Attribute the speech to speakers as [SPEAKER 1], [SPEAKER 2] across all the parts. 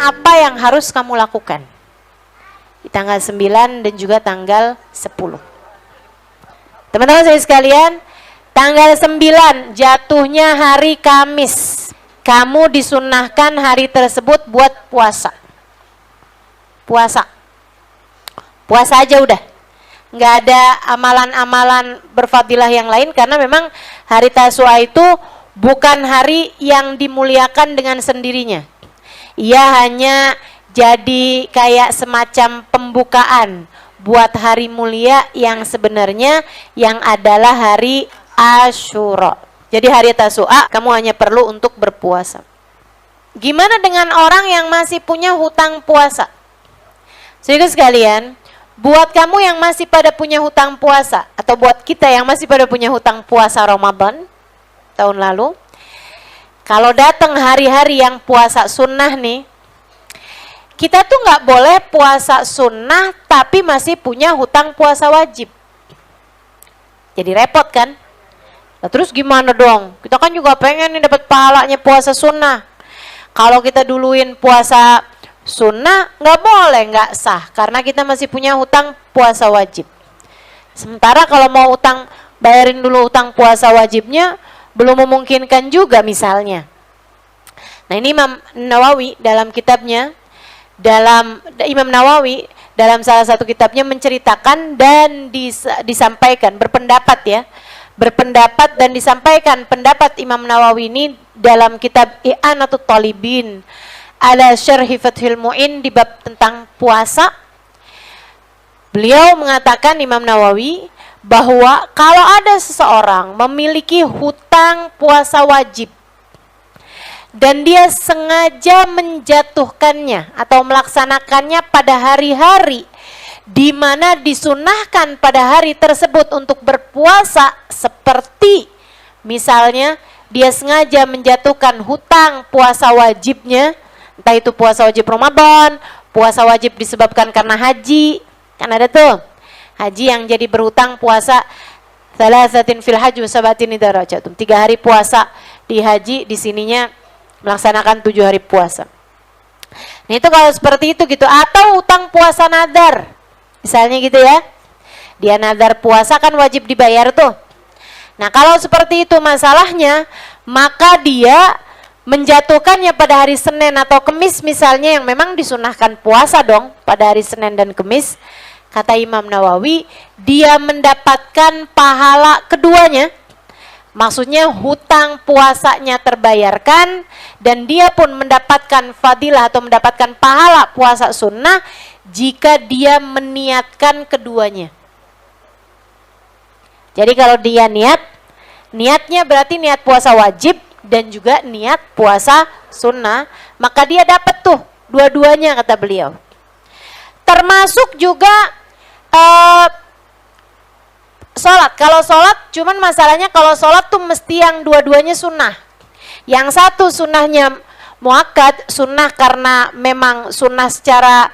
[SPEAKER 1] apa yang harus kamu lakukan di tanggal 9 dan juga tanggal 10. Teman-teman saya sekalian, tanggal 9 jatuhnya hari Kamis. Kamu disunahkan hari tersebut buat puasa. Puasa aja udah. Nggak ada amalan-amalan berfadilah yang lain, karena memang hari Tasyua itu bukan hari yang dimuliakan dengan sendirinya. Ia hanya jadi kayak semacam pembukaan buat hari mulia yang sebenarnya yang adalah hari Asyura. Jadi hari Tasyua kamu hanya perlu untuk berpuasa. Gimana dengan orang yang masih punya hutang puasa? Saudara sekalian, buat kamu yang masih pada punya hutang puasa, atau buat kita yang masih pada punya hutang puasa Ramadan tahun lalu, kalau datang hari-hari yang puasa sunnah nih, kita tuh nggak boleh puasa sunnah tapi masih punya hutang puasa wajib. Jadi repot kan? Nah, terus gimana dong? Kita kan juga pengen nih dapat pahalanya puasa sunnah. Kalau kita duluin puasa sunnah, nggak boleh, nggak sah, karena kita masih punya hutang puasa wajib. Sementara kalau mau bayarin dulu hutang puasa wajibnya, belum memungkinkan juga misalnya. Nah, ini Imam Nawawi dalam kitabnya, Imam Nawawi dalam salah satu kitabnya menceritakan dan disampaikan, berpendapat dan disampaikan pendapat Imam Nawawi ini dalam kitab I'anatut Talibin ala Syarhi Fathul Mu'in di bab tentang puasa. Beliau mengatakan, Imam Nawawi, bahwa kalau ada seseorang memiliki hutang puasa wajib dan dia sengaja menjatuhkannya atau melaksanakannya pada hari-hari di mana disunahkan pada hari tersebut untuk berpuasa, seperti misalnya dia sengaja menjatuhkan hutang puasa wajibnya, entah itu puasa wajib Ramadan, puasa wajib disebabkan karena haji, kan ada tuh haji yang jadi berhutang puasa thalathatin fil haji wa sabatin idza rajatum, 3 hari puasa di haji, di sininya melaksanakan 7 hari puasa. Nah, itu kalau seperti itu gitu. Atau hutang puasa nadar misalnya gitu ya, dia nadar puasa kan wajib dibayar tuh. Nah, kalau seperti itu masalahnya, maka dia menjatuhkannya pada hari Senin atau Kemis misalnya, yang memang disunahkan puasa dong pada hari Senin dan Kemis. Kata Imam Nawawi, dia mendapatkan pahala keduanya. Maksudnya hutang puasanya terbayarkan dan dia pun mendapatkan fadilah atau mendapatkan pahala puasa sunnah jika dia meniatkan keduanya. Jadi kalau dia niatnya berarti niat puasa wajib dan juga niat puasa sunnah, maka dia dapat tuh dua-duanya, kata beliau. Termasuk juga sholat. Kalau sholat, cuman masalahnya kalau sholat tuh mesti yang dua-duanya sunnah. Yang satu sunnahnya muakkad, sunnah karena memang sunnah secara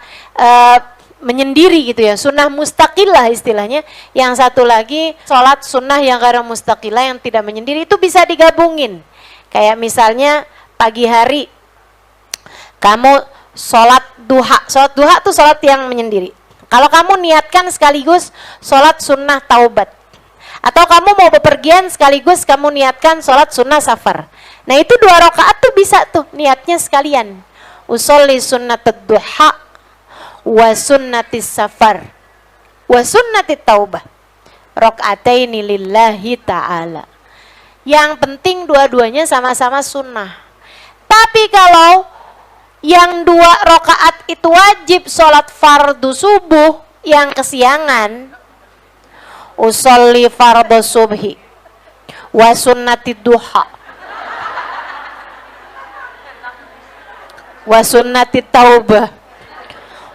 [SPEAKER 1] menyendiri gitu ya, sunnah mustaqilah istilahnya. Yang satu lagi sholat sunnah yang karena mustaqilah, yang tidak menyendiri, itu bisa digabungin. Kayak misalnya pagi hari kamu sholat duha. Sholat duha tuh sholat yang menyendiri. Kalau kamu niatkan sekaligus sholat sunnah taubat, atau kamu mau bepergian sekaligus kamu niatkan sholat sunnah safar. Nah, itu 2 rakaat tuh bisa tuh niatnya sekalian. Usolli sunnatud duha wa sunnatis safar wa sunnatit taubah rakaataini lillahi ta'ala. Yang penting dua-duanya sama-sama sunnah. Tapi kalau yang 2 rakaat itu wajib sholat fardu subuh yang kesiangan, usolli fardu subhi wa sunnati duha wa sunnati taubah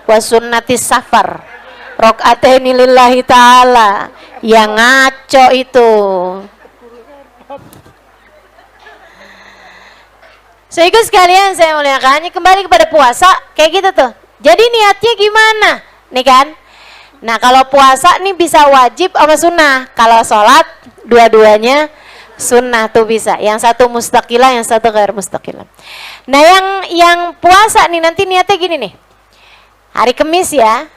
[SPEAKER 1] wa sunnati safar rakaataini lillahi ta'ala. Yang ngaco itu. Sehingga sekalian saya muliakan, kembali kepada puasa kayak gitu tuh. Jadi niatnya gimana? Nih kan? Nah, kalau puasa nih bisa wajib sama sunnah. Kalau sholat dua-duanya Sunnah tuh bisa. Yang satu mustaqilah, yang satu ghair mustaqilah. Nah, yang puasa nih nanti niatnya gini nih. Hari Kamis ya.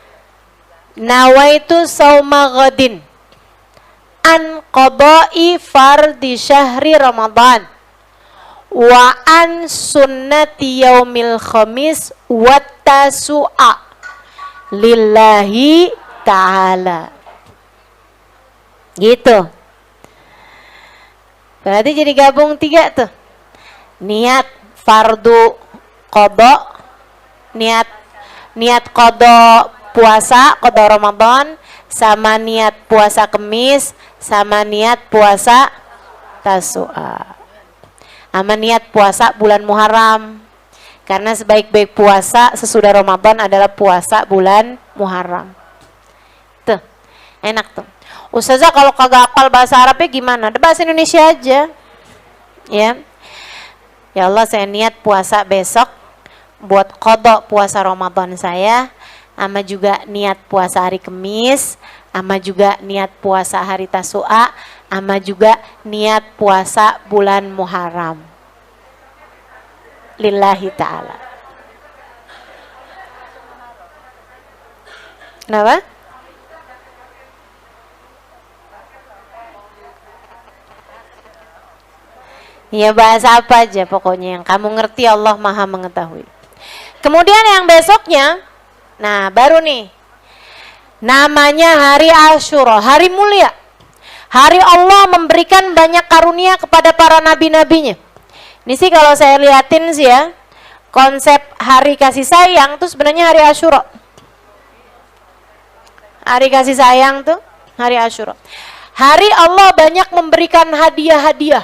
[SPEAKER 1] Nawaitu sauma ghadin an qada'i fardhi syahri Ramadan wa an sunnati yaumil khamis wa tasu'a lillahi ta'ala. Gitu. Berarti jadi gabung 3 tuh. Niat fardu qada, niat qada puasa, qada Ramadan, sama niat puasa Kemis, sama niat puasa Tasu'a. Sama niat puasa bulan Muharram. Karena sebaik-baik puasa sesudah Ramadan adalah puasa bulan Muharram. Tuh, enak tuh. Ustazah kalau kagak hafal bahasa Arabnya gimana? Ada bahasa Indonesia aja. Ya. Ya Allah, saya niat puasa besok buat qada puasa Ramadan saya, sama juga niat puasa hari Kamis, sama juga niat puasa hari Tasu'a, sama juga niat puasa bulan Muharram. Lillahi ta'ala. Kenapa? Ya bahasa apa aja pokoknya yang kamu ngerti, Allah Maha mengetahui. Kemudian yang besoknya, nah baru nih, namanya hari Asyura, hari mulia. Hari Allah memberikan banyak karunia kepada para nabi-nabinya. Ini sih kalau saya liatin sih ya, konsep hari kasih sayang tuh sebenarnya hari Asyura. Hari kasih sayang tuh hari Asyura. Hari Allah banyak memberikan hadiah-hadiah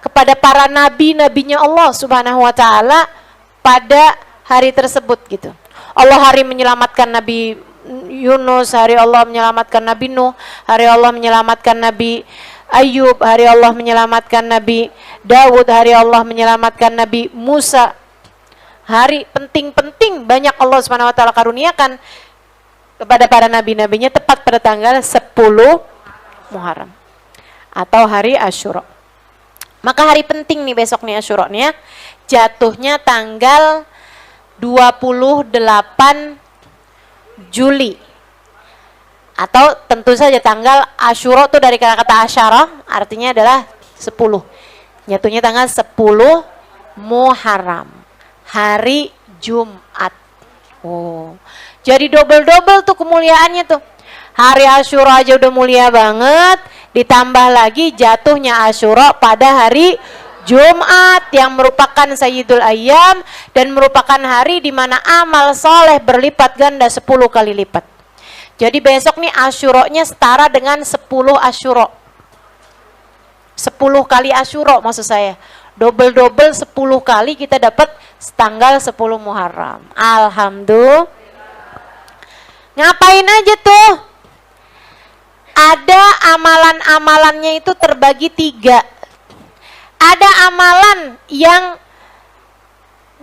[SPEAKER 1] kepada para nabi-nabinya Allah Subhanahu wa taala pada hari tersebut gitu. Allah hari menyelamatkan Nabi Yunus, hari Allah menyelamatkan Nabi Nuh, hari Allah menyelamatkan Nabi Ayub, hari Allah menyelamatkan Nabi Dawud, hari Allah menyelamatkan Nabi Musa. Hari penting-penting banyak Allah Subhanahu wa taala karuniakan kepada para nabi-nabinya tepat pada tanggal 10 Muharram atau hari Asyura. Maka hari penting nih besok nih Asyura nih ya. Jatuhnya tanggal 28 Juli. Atau tentu saja tanggal Asyura itu dari kata asyara artinya adalah 10. Jatuhnya tanggal 10 Muharram, hari Jumat. Oh. Jadi double-double tuh kemuliaannya tuh. Hari Asyura aja udah mulia banget, ditambah lagi jatuhnya Asyura pada hari Jumat yang merupakan Sayyidul Ayyam dan merupakan hari di mana amal soleh berlipat ganda 10 kali lipat. Jadi besok nih Asyuranya setara dengan 10 Asyura. 10 kali Asyura maksud saya. Double-double 10 kali kita dapat tanggal 10 Muharram. Alhamdulillah. Ngapain aja tuh? Ada amalan-amalannya itu terbagi 3. Ada amalan yang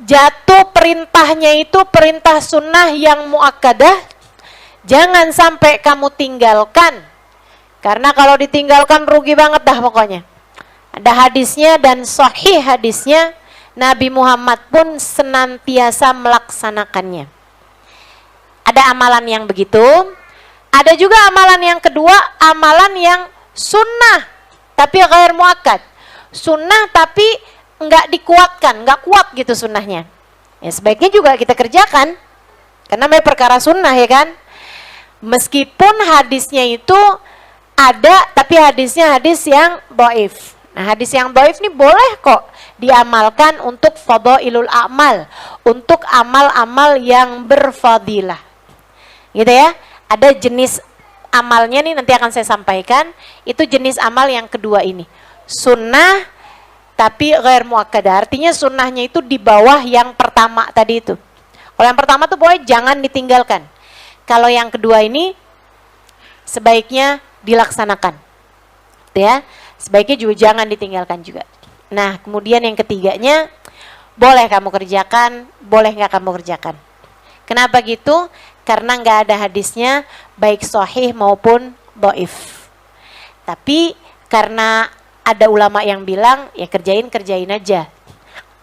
[SPEAKER 1] jatuh perintahnya itu perintah sunnah yang muakkadah. Jangan sampai kamu tinggalkan. Karena kalau ditinggalkan rugi banget dah pokoknya. Ada hadisnya dan sahih hadisnya. Nabi Muhammad pun senantiasa melaksanakannya. Ada amalan yang begitu. Ada juga amalan yang kedua, amalan yang sunnah tapi ghair muakkad. Sunnah tapi enggak dikuatkan, enggak kuat gitu sunnahnya. Ya sebaiknya juga kita kerjakan. Karena memang perkara sunnah ya kan. Meskipun hadisnya itu ada, tapi hadisnya hadis yang dhaif. Nah hadis yang dhaif ini boleh kok diamalkan untuk fadhailul a'mal, untuk amal-amal yang berfadilah. Gitu ya. Ada jenis amalnya nih nanti akan saya sampaikan. Itu jenis amal yang kedua ini. Sunnah tapi ghair muakkadah. Artinya sunnahnya itu di bawah yang pertama tadi itu. Kalau yang pertama tuh boleh jangan ditinggalkan. Kalau yang kedua ini sebaiknya dilaksanakan. Ya, sebaiknya juga jangan ditinggalkan juga. Nah, kemudian yang ketiganya boleh kamu kerjakan, boleh nggak kamu kerjakan. Kenapa gitu? Karena nggak ada hadisnya baik sahih maupun dhaif. Tapi karena Ada ulama yang bilang ya kerjain aja.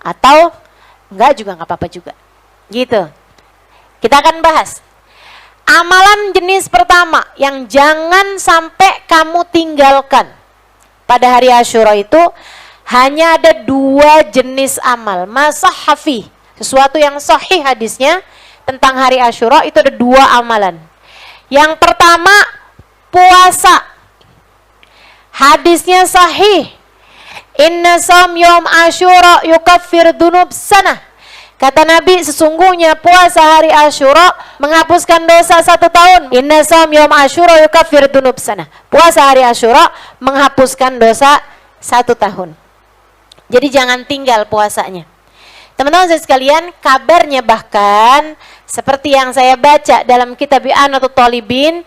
[SPEAKER 1] Atau enggak juga nggak apa-apa juga. Gitu. Kita akan bahas. Amalan jenis pertama yang jangan sampai kamu tinggalkan pada hari Asyura itu hanya ada 2 jenis amal. Masahhafi, sesuatu yang sahih hadisnya tentang hari Asyura itu ada 2 amalan. Yang pertama puasa. Hadisnya sahih. Inna shaum yaum Asyura yukaffir dzunub sanah. Kata Nabi, sesungguhnya puasa hari Asyura menghapuskan dosa 1 tahun. Inna shaum yaum Asyura yukaffir dzunub sanah. Puasa hari Asyura menghapuskan dosa 1 tahun. Jadi jangan tinggal puasanya. Teman-teman sekalian, kabarnya bahkan seperti yang saya baca dalam kitab I'anatul Talibin,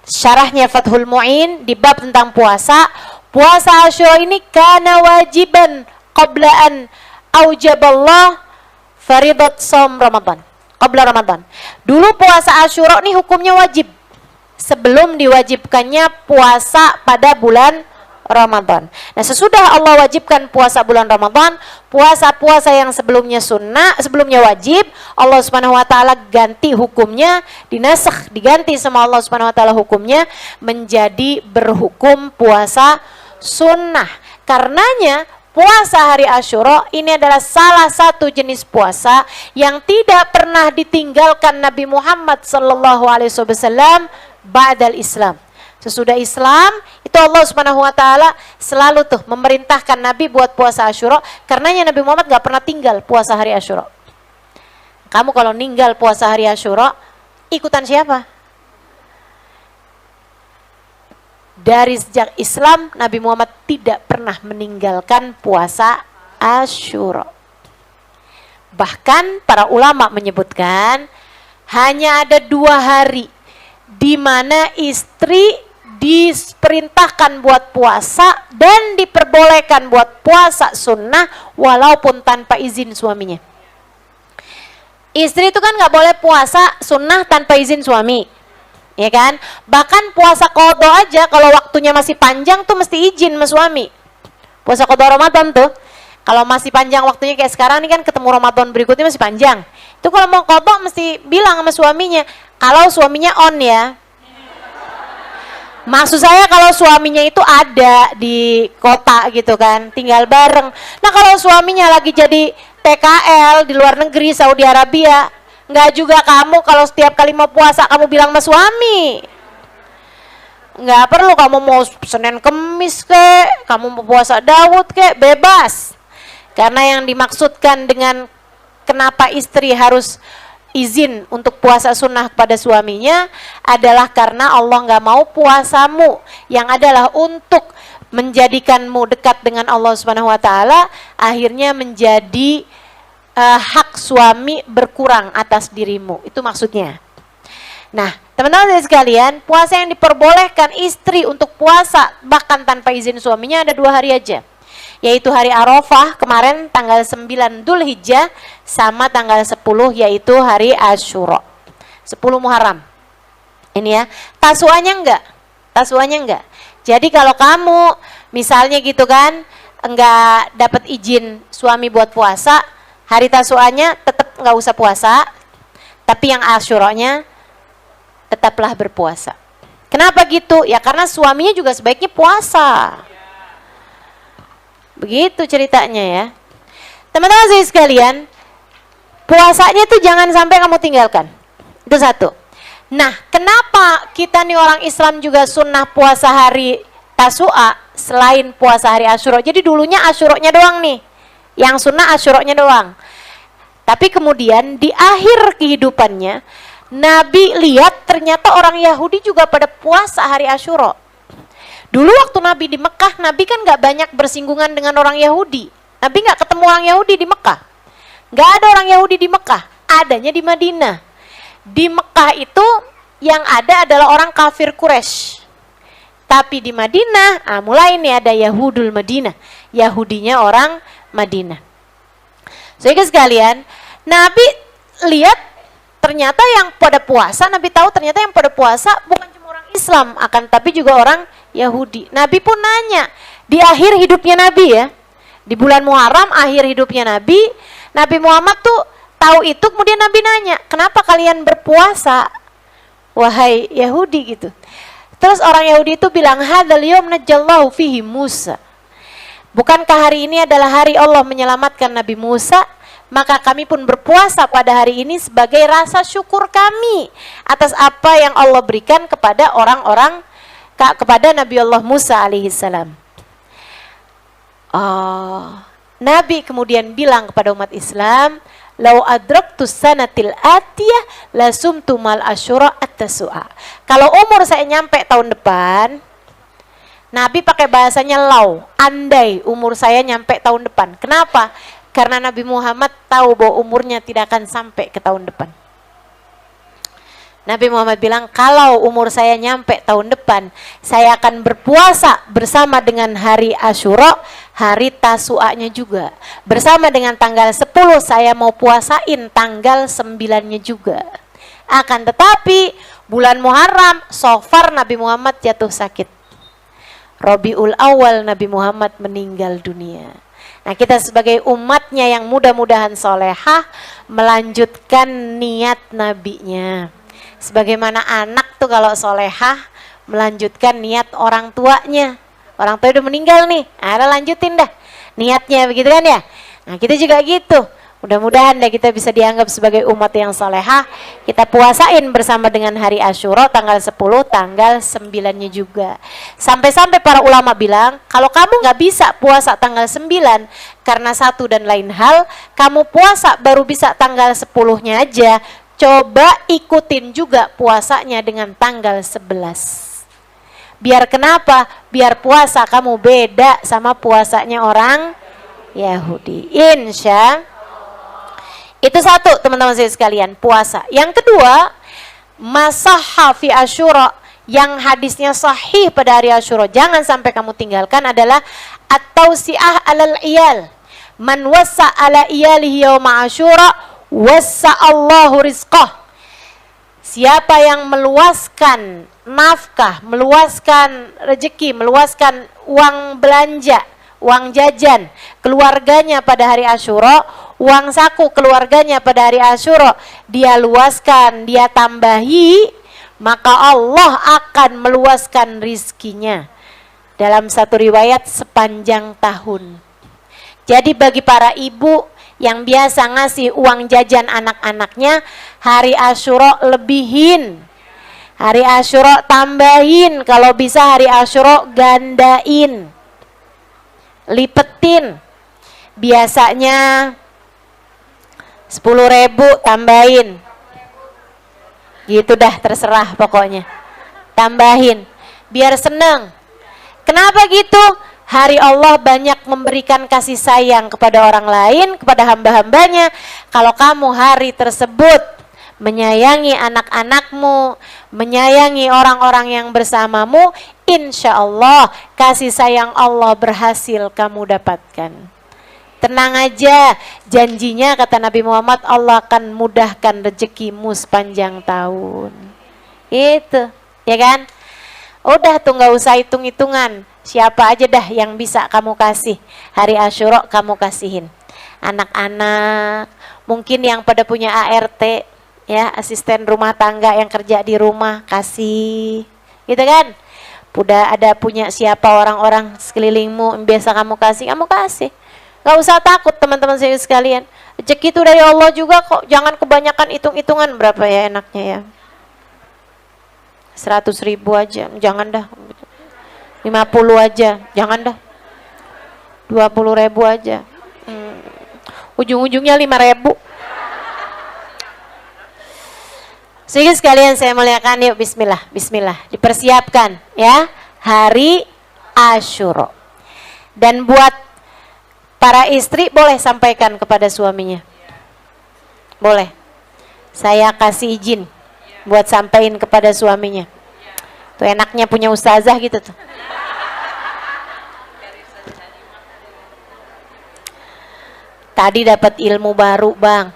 [SPEAKER 1] syarahnya Fathul Mu'in di bab tentang puasa. Puasa Asyura ini kana wajiban qabla an aujaballah faridat shaum Ramadan. Qabla Ramadan. Dulu puasa Asyura ini hukumnya wajib sebelum diwajibkannya puasa pada bulan Ramadan. Nah, sesudah Allah wajibkan puasa bulan Ramadan, puasa-puasa yang sebelumnya sunnah, sebelumnya wajib, Allah Subhanahu wa taala ganti hukumnya, dinasakh, diganti sama Allah Subhanahu wa taala hukumnya menjadi berhukum puasa sunnah. Karenanya puasa hari Asyura ini adalah salah satu jenis puasa yang tidak pernah ditinggalkan Nabi Muhammad sallallahu alaihi wasallam ba'dal Islam. Sesudah Islam, itu Allah Subhanahu wa taala selalu tuh memerintahkan Nabi buat puasa Asyura, karenanya Nabi Muhammad gak pernah tinggal puasa hari Asyura. Kamu kalau ninggal puasa hari Asyura, ikutan siapa? Dari sejak Islam, Nabi Muhammad tidak pernah meninggalkan puasa Asyura. Bahkan para ulama menyebutkan hanya ada 2 hari di mana istri diperintahkan buat puasa dan diperbolehkan buat puasa sunnah walaupun tanpa izin suaminya. Istri itu kan nggak boleh puasa sunnah tanpa izin suami, ya kan? Bahkan puasa qadha aja kalau waktunya masih panjang tuh mesti izin sama suami. Puasa qadha Ramadan tuh kalau masih panjang waktunya kayak sekarang ini kan ketemu Ramadan berikutnya masih panjang. Itu kalau mau qadha mesti bilang sama suaminya. Kalau suaminya on ya. Maksud saya kalau suaminya itu ada di kota gitu kan, tinggal bareng. Nah kalau suaminya lagi jadi TKL di luar negeri, Saudi Arabia, nggak juga kamu kalau setiap kali mau puasa kamu bilang sama suami. Nggak perlu kamu mau Senin Kemis kek, kamu mau puasa Daud kek, bebas. Karena yang dimaksudkan dengan kenapa istri harus izin untuk puasa sunnah kepada suaminya adalah karena Allah nggak mau puasamu yang adalah untuk menjadikanmu dekat dengan Allah Subhanahu wa taala akhirnya menjadi hak suami berkurang atas dirimu. Itu maksudnya. Nah, teman-teman sekalian, puasa yang diperbolehkan istri untuk puasa bahkan tanpa izin suaminya ada 2 hari aja. Yaitu hari Arafah kemarin tanggal 9 Dzulhijjah sama tanggal 10 yaitu hari Asyura. 10 Muharram. Ini ya, tasuanya enggak. Jadi kalau kamu misalnya gitu kan enggak dapat izin suami buat puasa, hari tasuanya tetap enggak usah puasa, tapi yang Asyuranya tetaplah berpuasa. Kenapa gitu? Ya karena suaminya juga sebaiknya puasa. Begitu ceritanya ya. Teman-teman saya sekalian, puasanya itu jangan sampai kamu tinggalkan. Itu satu. Nah, kenapa kita nih orang Islam juga sunnah puasa hari Tasu'a selain puasa hari Asyura? Jadi dulunya Asyuranya doang nih. Yang sunnah Asyuranya doang. Tapi kemudian di akhir kehidupannya, Nabi lihat ternyata orang Yahudi juga pada puasa hari Asyura. Dulu waktu Nabi di Mekah, Nabi kan gak banyak bersinggungan dengan orang Yahudi. Nabi gak ketemu orang Yahudi di Mekah. Gak ada orang Yahudi di Mekah, adanya di Madinah. Di Mekah itu yang ada adalah orang kafir Quraisy. Tapi di Madinah, mulai nih ada Yahudul Madinah. Yahudinya orang Madinah. Sehingga sekalian, Nabi lihat ternyata yang pada puasa, Nabi tahu ternyata yang pada puasa bukan cuma orang Islam, akan tapi juga orang Yahudi. Nabi pun nanya, Di akhir hidupnya Nabi ya, di bulan Muharram akhir hidupnya Nabi Muhammad tuh tahu itu, kemudian Nabi nanya, kenapa kalian berpuasa wahai Yahudi gitu. Terus orang Yahudi itu bilang, hadzal yaum najallahu fihi Musa. Bukankah hari ini adalah hari Allah menyelamatkan Nabi Musa? Maka kami pun berpuasa pada hari ini sebagai rasa syukur kami atas apa yang Allah berikan kepada orang-orang, kepada Nabi Allah Musa alaihissalam. Nabi kemudian bilang kepada umat Islam, lau adraktus sanatil atiyah lasumtu mal asyura at-tasu'a. Kalau umur saya nyampe tahun depan, Nabi pakai bahasanya lau, andai umur saya nyampe tahun depan. Kenapa? Karena Nabi Muhammad tahu bahwa umurnya tidak akan sampai ke tahun depan. Nabi Muhammad bilang, kalau umur saya nyampe tahun depan, saya akan berpuasa bersama dengan hari Asyura, hari Tasu'anya juga. Bersama dengan tanggal 10 saya mau puasain tanggal 9-nya juga. Akan tetapi bulan Muharram, Safar Nabi Muhammad jatuh sakit. Rabiul Awal Nabi Muhammad meninggal dunia. Nah, kita sebagai umatnya yang mudah-mudahan solehah melanjutkan niat nabinya. Sebagaimana anak tuh kalau solehah melanjutkan niat orang tuanya. Orang tua udah meninggal nih, ada lanjutin dah niatnya, begitu kan ya. Nah, kita juga gitu. Mudah-mudahan deh kita bisa dianggap sebagai umat yang solehah. Kita puasain bersama dengan hari Asyura tanggal 10, tanggal 9-nya juga. Sampai-sampai para ulama bilang, kalau kamu nggak bisa puasa tanggal 9 karena satu dan lain hal, kamu puasa baru bisa tanggal 10-nya aja. Coba ikutin juga puasanya dengan tanggal 11. Biar kenapa? Biar puasa kamu beda sama puasanya orang Yahudi. Insya itu satu, teman-teman saya sekalian, puasa. Yang kedua, masahha fi Asyura, yang hadisnya sahih pada hari Asyura, jangan sampai kamu tinggalkan, adalah at-tausi'ah alal iyal. Man wassa ala iyalihi yawma Asyura wassa Allahu rizqah. Siapa yang meluaskan nafkah, meluaskan rezeki, meluaskan uang belanja, uang jajan keluarganya pada hari Asyura, uang saku keluarganya pada hari Asyura, dia luaskan, dia tambahi, maka Allah akan meluaskan rizkinya. Dalam satu riwayat sepanjang tahun. Jadi bagi para ibu yang biasa ngasih uang jajan anak-anaknya, hari Asyura lebihin, hari Asyura tambahin, kalau bisa hari Asyura gandain, lipetin. Biasanya 10.000 tambahin, gitu dah, terserah pokoknya, tambahin biar seneng. Kenapa gitu? Hari Allah banyak memberikan kasih sayang kepada orang lain, kepada hamba-hambanya. Kalau kamu hari tersebut menyayangi anak-anakmu, menyayangi orang-orang yang bersamamu, insya Allah kasih sayang Allah berhasil kamu dapatkan. Tenang aja, janjinya kata Nabi Muhammad, Allah akan mudahkan rezekimu sepanjang tahun. Itu, ya kan? Udah tuh nggak usah hitung-hitungan. Siapa aja dah yang bisa kamu kasih. Hari Asyura kamu kasihin. Anak-anak, mungkin yang pada punya ART, ya, asisten rumah tangga yang kerja di rumah, kasih. Gitu kan? Udah ada punya siapa orang-orang sekelilingmu yang biasa kamu kasih. Gak usah takut teman-teman saya sekalian. Rezeki itu dari Allah juga kok. Jangan kebanyakan hitung-hitungan berapa ya enaknya ya. 100.000 aja, jangan dah. 50 aja, jangan dah. 20.000 aja. Ujung-ujungnya 5.000. Sehingga sekalian saya muliakan, yuk bismillah, bismillah. Dipersiapkan ya, hari Asyura. Dan buat para istri boleh sampaikan kepada suaminya. Boleh. Saya kasih izin buat sampaikan kepada suaminya. Tuh enaknya punya ustazah gitu tuh. Tadi dapat ilmu baru, Bang.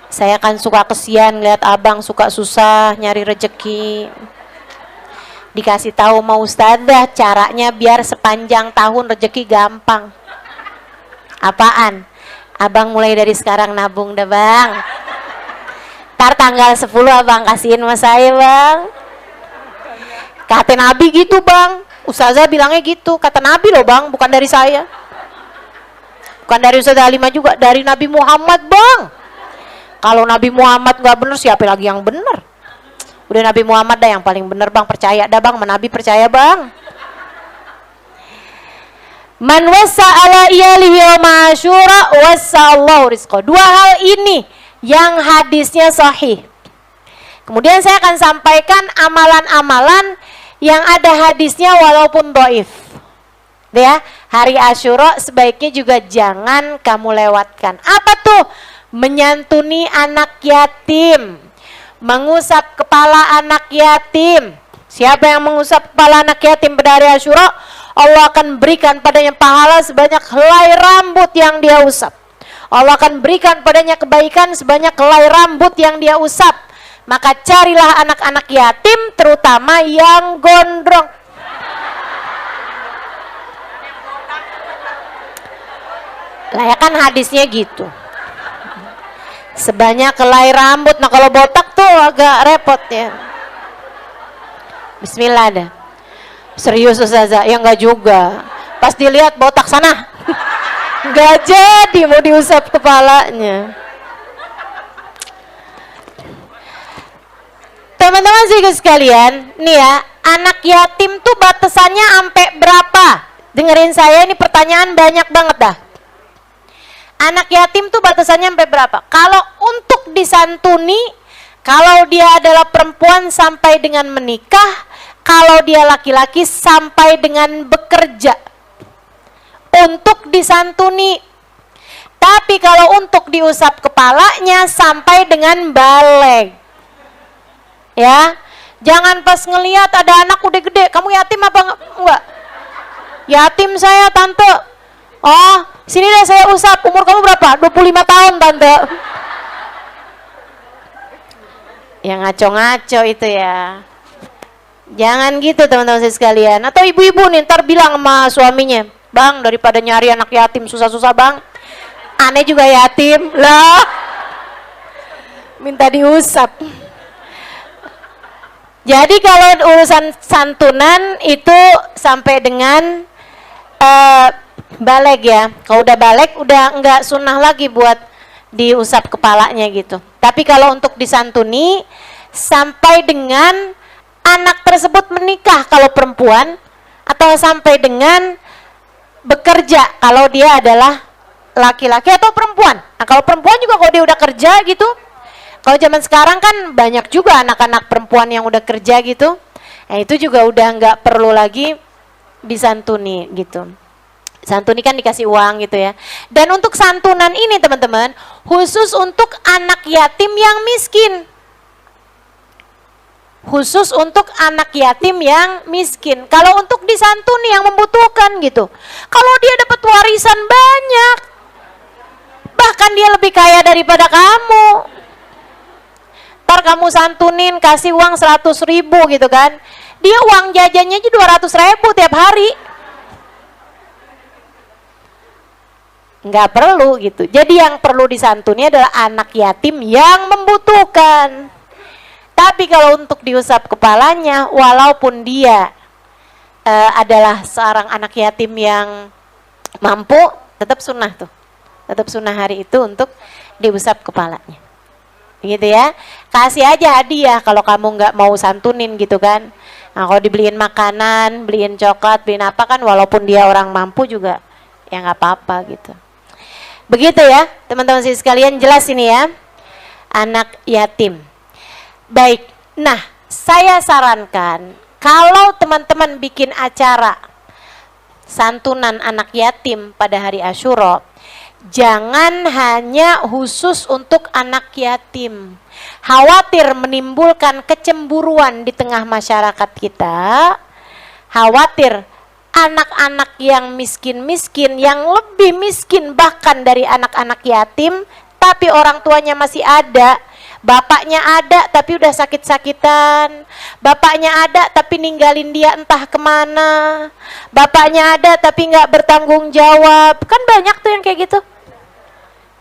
[SPEAKER 1] Saya kan suka kesian lihat abang suka susah nyari rezeki. Dikasih tahu mau ustadzah caranya biar sepanjang tahun rezeki gampang. Apaan? Abang mulai dari sekarang nabung dah bang. Ntar tanggal 10 abang kasihin sama saya bang. Kata Nabi gitu bang. Ustazah bilangnya gitu. Kata Nabi loh bang, bukan dari saya. Bukan dari Ustazah Halimah juga, dari Nabi Muhammad bang. Kalau Nabi Muhammad gak bener, siapa lagi yang bener? Udah Nabi Muhammad dah yang paling bener bang, percaya dah bang, Nabi percaya bang. Man wasa ala iyalihi yawma asyura wasallahu rizqo. Dua hal ini yang hadisnya sahih. Kemudian saya akan sampaikan amalan-amalan yang ada hadisnya walaupun dhaif. Ya, hari Asyura sebaiknya juga jangan kamu lewatkan. Apa tuh? Menyantuni anak yatim, mengusap kepala anak yatim. Siapa yang mengusap kepala anak yatim pada hari Asyura, Allah akan berikan padanya pahala sebanyak helai rambut yang dia usap. Allah akan berikan padanya kebaikan sebanyak helai rambut yang dia usap. Maka carilah anak-anak yatim, terutama yang gondrong. Lah ya kan hadisnya gitu. Sebanyak helai rambut. Nah kalau botak tuh agak repot ya. Bismillah dah. Serius Ustazah? Ya enggak juga. Pas dilihat botak sana. Enggak jadi mau diusap kepalanya. Teman-teman sekalian, nih ya, anak yatim tuh batasannya sampai berapa? Dengerin saya, ini pertanyaan banyak banget dah. Anak yatim tuh batasannya sampai berapa? Kalau untuk disantuni, kalau dia adalah perempuan sampai dengan menikah, kalau dia laki-laki sampai dengan bekerja untuk disantuni. Tapi kalau untuk diusap kepalanya sampai dengan balik. Ya, jangan pas ngelihat ada anak udah gede, kamu yatim apa enggak? Yatim saya tante. Oh, sini deh saya usap. Umur kamu berapa? 25 tahun tante. Ya ngaco-ngaco itu ya. Jangan gitu teman-teman sekalian. Atau ibu-ibu nih ntar bilang sama suaminya, bang daripada nyari anak yatim susah-susah bang, aneh juga yatim lah, minta diusap. Jadi kalau urusan santunan itu sampai dengan balik ya. Kalau udah balik udah enggak sunnah lagi buat diusap kepalanya gitu. Tapi kalau untuk disantuni sampai dengan anak tersebut menikah kalau perempuan, atau sampai dengan bekerja kalau dia adalah laki-laki atau perempuan. Nah kalau perempuan juga kalau dia udah kerja gitu, kalau zaman sekarang kan banyak juga anak-anak perempuan yang udah kerja gitu, nah itu juga udah nggak perlu lagi disantuni gitu. Santuni kan dikasih uang gitu ya. Dan untuk santunan ini teman-teman, khusus untuk anak yatim yang miskin. Khusus untuk anak yatim yang miskin. Kalau untuk disantuni yang membutuhkan gitu, kalau dia dapat warisan banyak, bahkan dia lebih kaya daripada kamu, ntar kamu santunin kasih uang 100.000 gitu kan, dia uang jajannya aja 200.000 tiap hari. Nggak perlu gitu. Jadi yang perlu disantuni adalah anak yatim yang membutuhkan. Tapi kalau untuk diusap kepalanya, walaupun dia adalah seorang anak yatim yang mampu, tetap sunnah tuh. Tetap sunnah hari itu untuk diusap kepalanya. Gitu ya. Kasih aja hadiah kalau kamu nggak mau santunin gitu kan. Nah, kalau dibeliin makanan, beliin coklat, beliin apa kan, walaupun dia orang mampu juga ya nggak apa-apa gitu. Begitu ya teman-teman sekalian, jelas ini ya, anak yatim. Baik, nah saya sarankan kalau teman-teman bikin acara santunan anak yatim pada hari Asyura, jangan hanya khusus untuk anak yatim. Khawatir menimbulkan kecemburuan di tengah masyarakat kita, khawatir anak-anak yang miskin-miskin, yang lebih miskin bahkan dari anak-anak yatim, tapi orang tuanya masih ada, Bapaknya ada tapi udah sakit-sakitan. Bapaknya ada tapi ninggalin dia entah kemana. Bapaknya ada tapi nggak bertanggung jawab. Kan banyak tuh yang kayak gitu.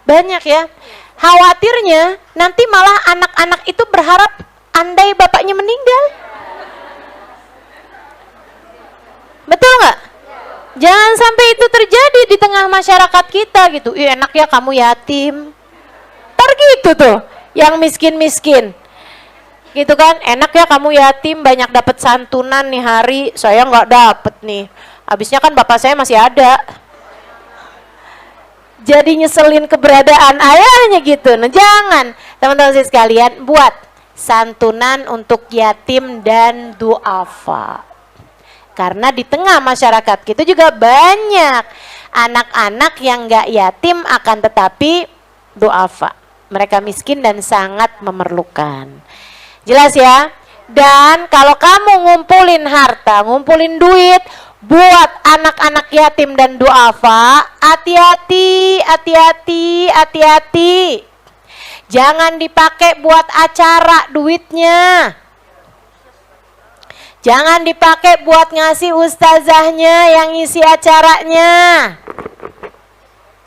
[SPEAKER 1] Banyak ya. Khawatirnya nanti malah anak-anak itu berharap andai bapaknya meninggal. Betul nggak? Jangan sampai itu terjadi di tengah masyarakat kita gitu. Ih, enak ya kamu yatim. Ntar gitu tuh, yang miskin-miskin. Gitu kan, enak ya kamu yatim, banyak dapat santunan nih hari, saya nggak dapet nih. Habisnya kan bapak saya masih ada. Jadi nyeselin keberadaan ayahnya gitu. Nah jangan, teman-teman sekalian, buat santunan untuk yatim dan duafa. Karena di tengah masyarakat kita juga banyak anak-anak yang nggak yatim akan tetapi duafa. Mereka miskin dan sangat memerlukan. Jelas ya? Dan kalau kamu ngumpulin harta, ngumpulin duit buat anak-anak yatim dan duafa, hati-hati, hati-hati, hati-hati. Jangan dipakai buat acara duitnya. Jangan dipakai buat ngasih ustazahnya yang isi acaranya.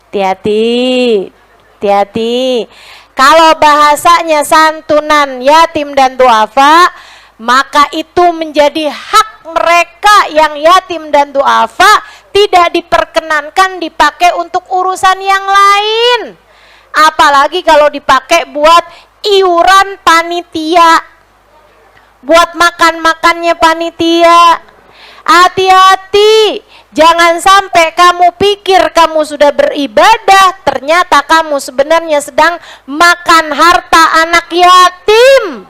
[SPEAKER 1] Hati-hati, hati-hati. Kalau bahasanya santunan yatim dan duafa, maka itu menjadi hak mereka yang yatim dan duafa, tidak diperkenankan dipakai untuk urusan yang lain. Apalagi kalau dipakai buat iuran panitia, buat makan-makannya panitia. Hati-hati, jangan sampai kamu pikir kamu sudah beribadah, ternyata kamu sebenarnya sedang makan harta anak yatim.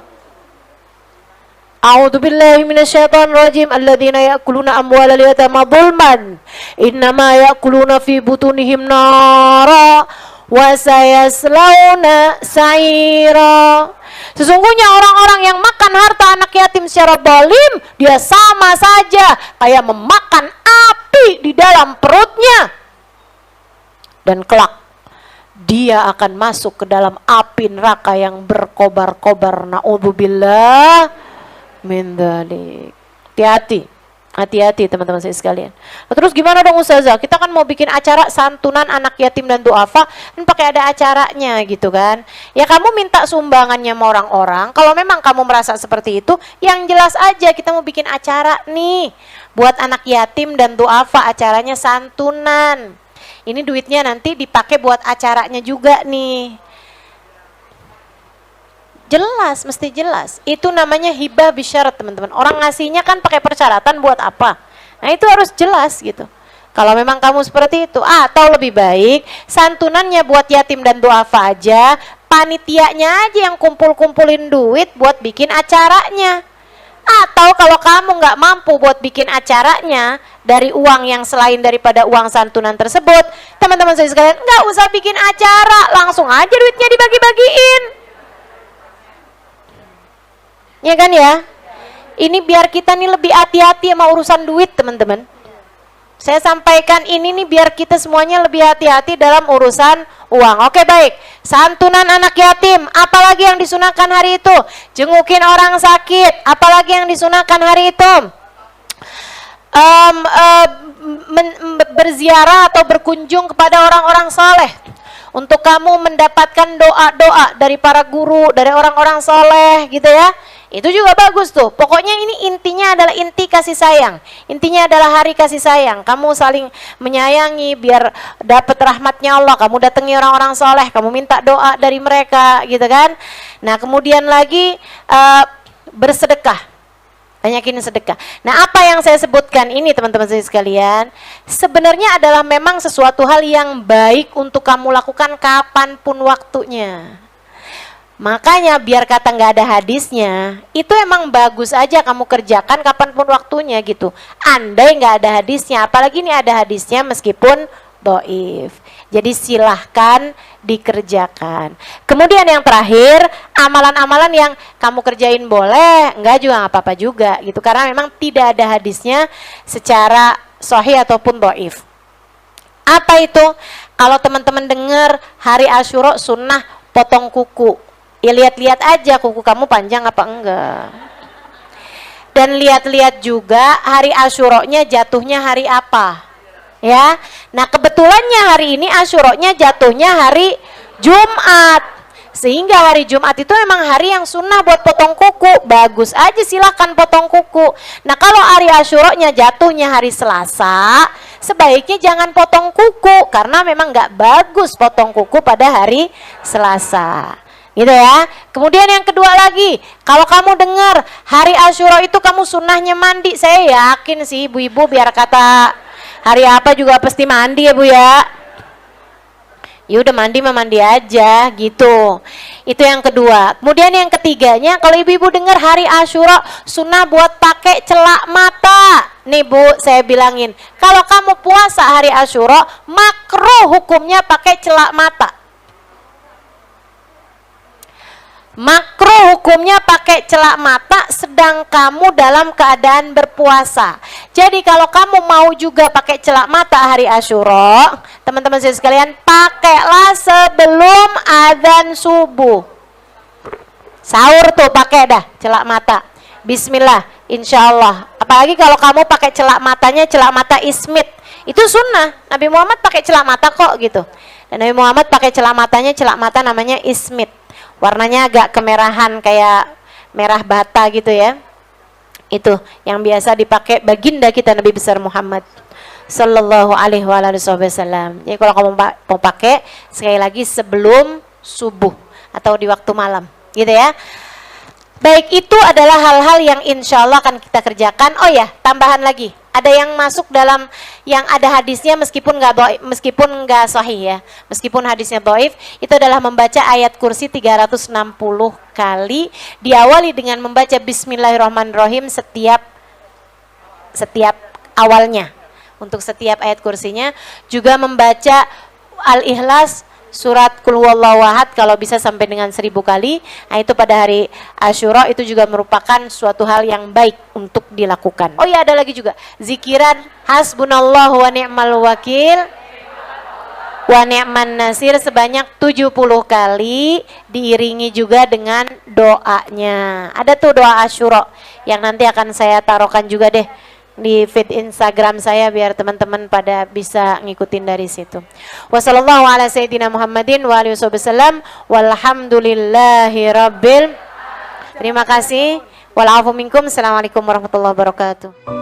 [SPEAKER 1] A'udzubillahi minasyaitonirrajim. Alladzina ya'kuluna amwalal yatama dzulman innama ya'kuluna fi butunihim nara wa sayaslawna sa'ira. Sesungguhnya orang-orang yang makan harta anak yatim secara zalim, dia sama saja kayak memakan api di dalam perutnya. Dan kelak dia akan masuk ke dalam api neraka yang berkobar-kobar. Na'udzubillah min dzalik. Hati-hati. Hati-hati teman-teman saya sekalian. Nah, terus gimana dong Ustazah? Kita kan mau bikin acara santunan anak yatim dan duafa, kan pakai ada acaranya gitu kan. Ya kamu minta sumbangannya sama orang-orang. Kalau memang kamu merasa seperti itu, yang jelas aja kita mau bikin acara nih buat anak yatim dan duafa, acaranya santunan. Ini duitnya nanti dipakai buat acaranya juga nih. Jelas, mesti jelas. Itu namanya hibah bisyarat teman-teman. Orang ngasihnya kan pakai persyaratan buat apa. Nah itu harus jelas gitu. Kalau memang kamu seperti itu, atau lebih baik santunannya buat yatim dan duafa aja, panitianya aja yang kumpul-kumpulin duit buat bikin acaranya. Atau kalau kamu nggak mampu buat bikin acaranya dari uang yang selain daripada uang santunan tersebut, teman-teman saya sekalian nggak usah bikin acara, langsung aja duitnya dibagi-bagiin. Ya kan ya? Ini biar kita nih lebih hati-hati sama urusan duit teman-teman. Saya sampaikan ini nih biar kita semuanya lebih hati-hati dalam urusan uang. Oke baik, santunan anak yatim, apalagi yang disunahkan hari itu? Jengukin orang sakit, apalagi yang disunahkan hari itu? Berziarah atau berkunjung kepada orang-orang soleh. Untuk kamu mendapatkan doa-doa dari para guru, dari orang-orang soleh gitu ya. Itu juga bagus tuh. Pokoknya ini intinya adalah inti kasih sayang. Intinya adalah hari kasih sayang. Kamu saling menyayangi biar dapat rahmatnya Allah. Kamu datangi orang-orang soleh, kamu minta doa dari mereka gitu kan. Nah kemudian lagi bersedekah. Banyakin sedekah. Nah apa yang saya sebutkan ini teman-teman saya sekalian, sebenarnya adalah memang sesuatu hal yang baik untuk kamu lakukan kapanpun waktunya. Makanya biar kata nggak ada hadisnya, itu emang bagus aja kamu kerjakan kapanpun waktunya gitu. Andai nggak ada hadisnya, apalagi ini ada hadisnya meskipun dhaif. Jadi silahkan dikerjakan. Kemudian yang terakhir, amalan-amalan yang kamu kerjain boleh, enggak juga nggak apa-apa juga gitu. Karena memang tidak ada hadisnya secara sahih ataupun dhaif. Apa itu? Kalau teman-teman dengar hari Asyura sunnah potong kuku. Ya lihat-lihat aja kuku kamu panjang apa enggak. Dan lihat-lihat juga hari Asyura-nya jatuhnya hari apa. Ya. Nah, kebetulannya hari ini Asyura-nya jatuhnya hari Jumat. Sehingga hari Jumat itu memang hari yang sunnah buat potong kuku. Bagus aja, silahkan potong kuku. Nah, kalau hari Asyura-nya jatuhnya hari Selasa, sebaiknya jangan potong kuku karena memang nggak bagus potong kuku pada hari Selasa. Gitu ya. Kemudian yang kedua lagi, kalau kamu dengar hari Asyura itu kamu sunnahnya mandi, saya yakin sih ibu-ibu biar kata hari apa juga pasti mandi ya Bu ya. Ya udah mandi mah mandi aja gitu. Itu yang kedua. Kemudian yang ketiganya, kalau ibu-ibu dengar hari Asyura sunnah buat pakai celak mata. Nih Bu, saya bilangin, kalau kamu puasa hari Asyura makruh hukumnya pakai celak mata. Makruh hukumnya pakai celak mata sedang kamu dalam keadaan berpuasa. Jadi kalau kamu mau juga pakai celak mata hari Asyura, teman-teman saya sekalian, pakailah sebelum adzan subuh. Sahur tuh pakai dah celak mata. Bismillah, insya Allah. Apalagi kalau kamu pakai celak matanya celak mata ismit, itu sunnah. Nabi Muhammad pakai celak mata kok gitu. Dan Nabi Muhammad pakai celak matanya celak mata namanya ismit. Warnanya agak kemerahan kayak merah bata gitu ya. Itu yang biasa dipakai baginda kita Nabi besar Muhammad sallallahu alaihi wasallam. Jadi kalau kamu mau pakai sekali lagi sebelum subuh atau di waktu malam, gitu ya. Baik, itu adalah hal-hal yang insya Allah akan kita kerjakan. Oh ya, tambahan lagi, ada yang masuk dalam yang ada hadisnya meskipun nggak sahih ya, meskipun hadisnya dhaif, itu adalah membaca ayat kursi 360 kali, diawali dengan membaca Bismillahirrahmanirrahim setiap awalnya. Untuk setiap ayat kursinya juga membaca Al-Ikhlas, surat Qul Huwallahu Ahad kalau bisa sampai dengan 1000 kali. Nah, itu pada hari Asyura itu juga merupakan suatu hal yang baik untuk dilakukan. Oh ya, ada lagi juga zikiran hasbunallahu wa ni'mal wakil wa ni'man nasir sebanyak 70 kali, diiringi juga dengan doanya. Ada tuh doa Asyura yang nanti akan saya taruhkan juga deh di feed Instagram saya biar teman-teman pada bisa ngikutin dari situ. Wassallallahu ala sayyidina Muhammadin wa alihi wasallam walhamdulillahi rabbil. Terima kasih. Wal afu minkum. Assalamualaikum warahmatullahi wabarakatuh.